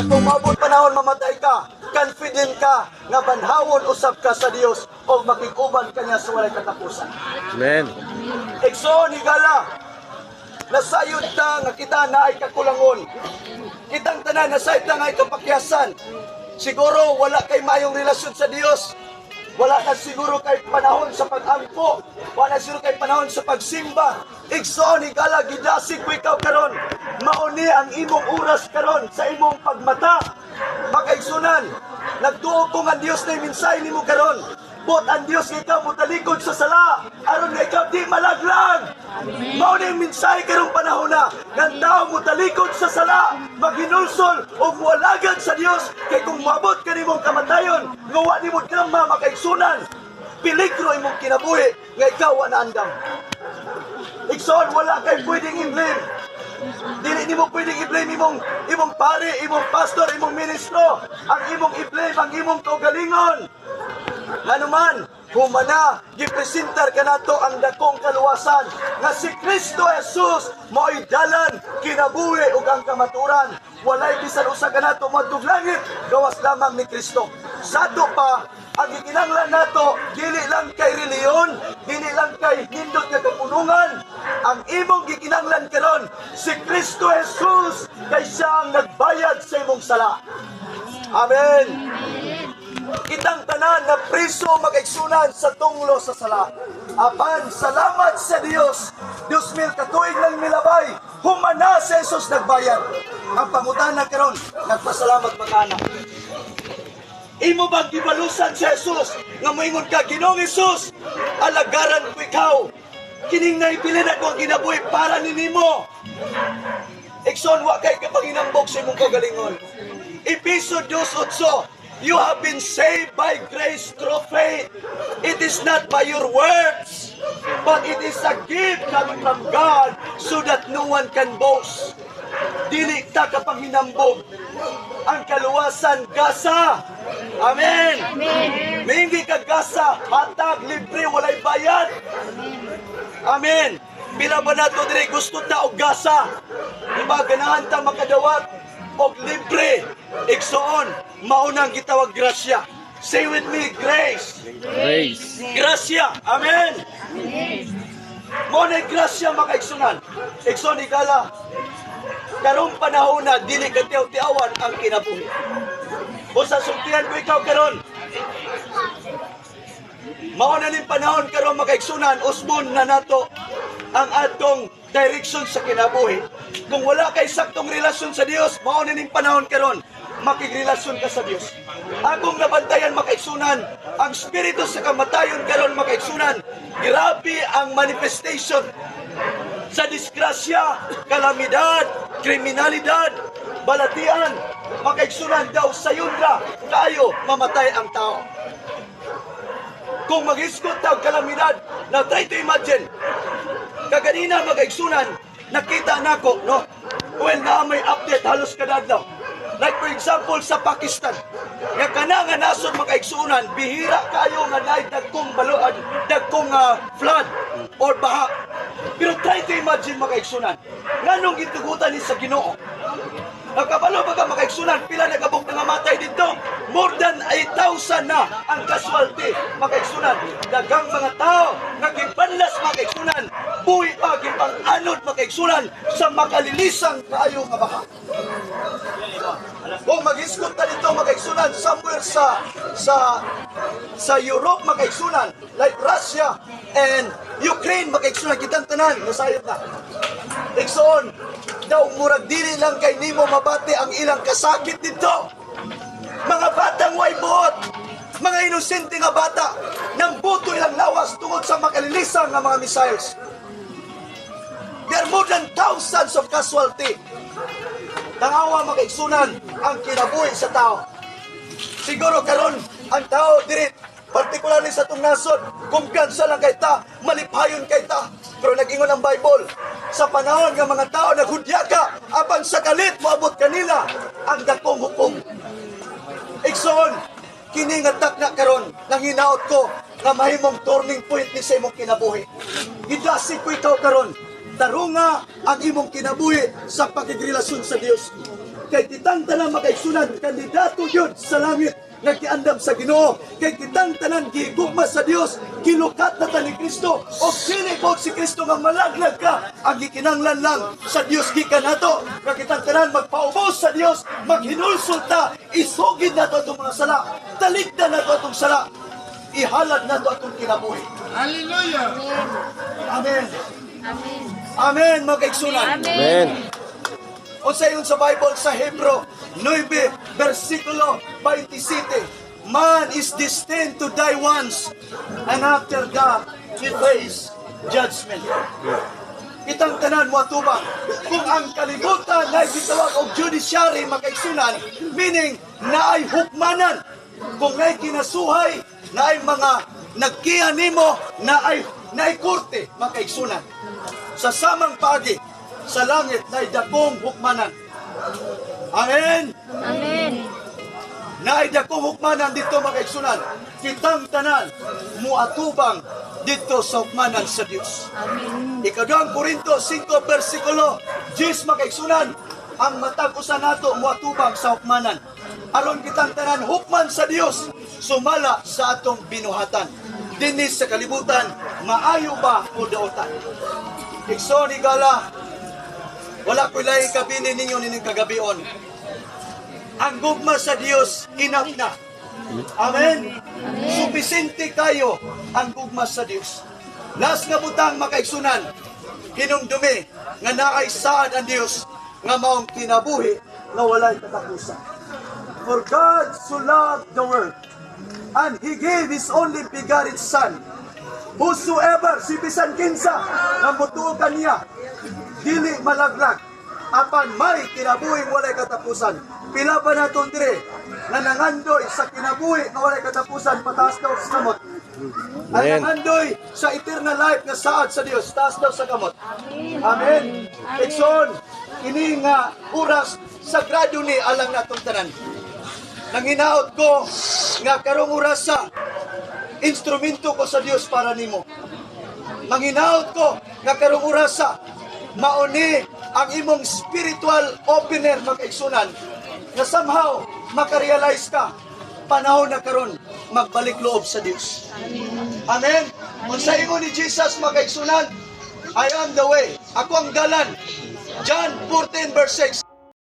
At kung maabot panahon mamatay ka, confident ka nga banhawon usab ka sa Dios o makikuban kanya sa walay katapusan. Amen. Igsoon higala, nasayod ta nga kita na ay kakulangon. Kitang tanan nasayod ta nga ay kapakyasan. Siguro wala kay mayong relasyon sa Dios. Wala ka siguro kay panahon sa pag-ampo. Wala siguro kay panahon sa pagsimba. Igsoon higala, gidasig ko ikaw karon. Mauni ang imong oras karon sa imong pagmata. Makaigsunan, nagtuo ko nga Dios na minsay nimo karon. But ang Dios nga ikaw mutalikod sa sala, aron nga ikaw di malaglag. Mauni ang minsay karong panahon na, ng tao mutalikod sa sala, maghinulsol o muwalagan sa Dios, kay kung mabot ka nimong kamatayon, ngawa nimong drama makaigsunan, peligro imong kinabuhi, nga ikaw anaandam. Igsoon, wala kay pwedeng i-blame. Dili nimo pwedeng i-blame imong pare, imong pastor, imong ministro. Ang imong i-blame, ang imong kaugalingon. Hanuman, humana, gipresentar ka nato ang dakong kaluwasan nga si Kristo Jesus mo'y dalan, kinabuhi ug ang kamaturan. Walay bisan usa ka nato madtong langit, gawas lamang ni Kristo. Sato pa, ang gikinahanglan nato dili lang kay reliyon, dili lang kay nindot nga kapunungan. Ang imong gikinahanglan karon si Kristo Jesus kay siya ang nagbayad sa imong sala. Amen. Kitang tanan na priso makaigsunan sa tunglo sa sala. Apan salamat sa Dios, 2,000 katuig lang milabay, humana si Jesus nagbayad. Ang pangutana karon, nagpasalamat magana. Imo bang gibalusan si Jesus nga moingon ka, Ginoong Jesus, alagaran ko ikaw. Kining naibilin ako ang kinabuhi para ninimo. Ikson, wa kay kapanginambok sa imong kagalingon. Episode 2:8, you have been saved by grace through faith. It is not by your words, but it is a gift coming from God so that no one can boast. Dili ta kapanginambog. Ang kaluwasan, gasa. Amen. Mingi ka gasa, hatag, libre, walay bayad. Amen. Pila ba nato dire gusto ta og gasa? Diba ganahan ta makadawat og libre? Igsoon, maunang gitawag grasya. Say with me, grace. Grace. Grasya. Amen. Mo na grasya makaigsunan. Igsoon igala. Karong panahon na dili ka tiaw-tiawan ang kinabuhi. O sa sultihan ko ikaw karon. Mao na ning panahon karon makaigsunan, usbon na nato ang atong direction sa kinabuhi. Kung wala kay saktong relasyon sa Dios, mao na ning panahon karon makigrelasyon ka sa Dios. Akong nabantayan makaigsunan, ang spirito sa kamatayon karon makaigsunan. Grabe ang manifestation sa disgrasya, kalamidad, kriminalidad, balatian. Makaigsunan daw sa yundra, kayo mamatay ang tao. Kung mag-iskot daw kalamidad, now try to imagine, kaganina mag-aigsunan, nakita nako, no? Well, na may update halos kadadlaw. Like for example, sa Pakistan, nga kana nga nasod mag-aigsunan, bihira kayo nga naay dagkong baluan, dagkong flood or baha. Pero try to imagine mag-aigsunan. Nganong gitugutan ni sa Ginoo? Nakabalo ba ka makaigsunan? Pila nagabok na matay dito? More than 8,000 na ang casualty makaigsunan. Dagang mga tao nagibanlas makaigsunan. Buhi pa gipang-anod makaigsunan sa makalilisang kaayo nga baha. Kung mag-iskot na dito makaigsunan somewhere sa Europe makaigsunan, like Russia and Ukraine makaigsunan, kitang tanan nasayod na. Igsoon daw murag dili lang kay nimo mabati ang ilang kasakit dito. Mga batang way buot, mga inosente nga bata, nang buto ilang lawas tungod sa makalilisang nga mga missiles. There are more than thousands of casualty. Tangawa makaigsunan ang kinabuhi sa tao. Siguro karon ang tao diri, particularly sa itong nasod, kumpiyansa lang kay ta, malipayon kay ta. Pero nag-ingon ang Bible, sa panahon ng mga tao naghudya ka, apan sa kalit moabot kanila ang dakong hukom. Igsoon, kini nga takna karon nang hinaot ko nga mahimong turning point ni sa imong kinabuhi. Gidasig ko ikaw karon, tarunga ang imong kinabuhi sa pagigrelasyon sa Dios. Kay kitang tanan makaigsunan kandidato yun sa langit nga giandam sa Ginoo. Kay kitang tanan gihigugma sa Dios, gilukat na ta ni Kristo o dili pod si Kristo nga malaglag ka, ang gikinanglan lang sa Dios gikan nato. Kay kitang tanan magpaubos sa Dios, maghinulsulta, isugid nato atong mga sala, taligdan nato atong sala, ihalad nato atong kinabuhi. Hallelujah. Amen. Amen. Amen, mga kaigsunan. Amen. O sa yun sa Bible sa Hebro 9, versikulo 27, man is destined to die once, and after that, he face judgment. Kitang tanan mo atubang, kung ang kalibutan na gitawag og judiciary makaigsunan, meaning na ay hukmanan, kung ay kinasuhay, na ay mga nagkihan nimo, na ay korte makaigsunan. Sa samang pagi, sa langit na ay dakong hukmanan. Amen. Amen. Na ay dakong hukmanan dito makaigsunan. Kitang tanan muatubang dito sa hukmanan sa Dios. Amen. Ikaduhang Korinto 5 versikulo 10 makaigsunan, ang matag usa nato muatubang sa hukmanan. Aron kitang tanan hukman sa Dios, sumala sa atong binuhatan. Dinis sa kalibutan, maayo ba o daotan? Ikso ni Gala, wala ko lahi kabinin ninyo nining kagabion. Ang gugma sa Dios, enough na. Amen? Supisente kayo ang gugma sa Dios. Las nga butang makaigsunan, hinumdumi nga naay saad ang Dios nga maong kinabuhi nga walay katapusan. For God so loved the world, and He gave His only begotten Son, whosoever, si bisan kinsa, nga mutuokan niya, dili malaglag, apan may kinabuhi walay katapusan. Pila ba naton dire na nangandoy sa kinabuhi nga walay katapusan pataas daw sa kamot? Ang nangandoy sa eternal life nga saad sa Dios, taas daw sa kamot. Amen. Ekson, ini nga oras sagrado ni alang natong tanan. Nanginaot ko nga karong oras sa instrumento ko sa Dios para nimo. Manginaot ko nga karong oras sa mauni ang imong spiritual opener makaigsunan na somehow makarealize ka panahon na karon magbalik loob sa Dios. Amen. Kung sa ingon ni Jesus makaigsunan, I am the way, ako ang dalan. John 14 verse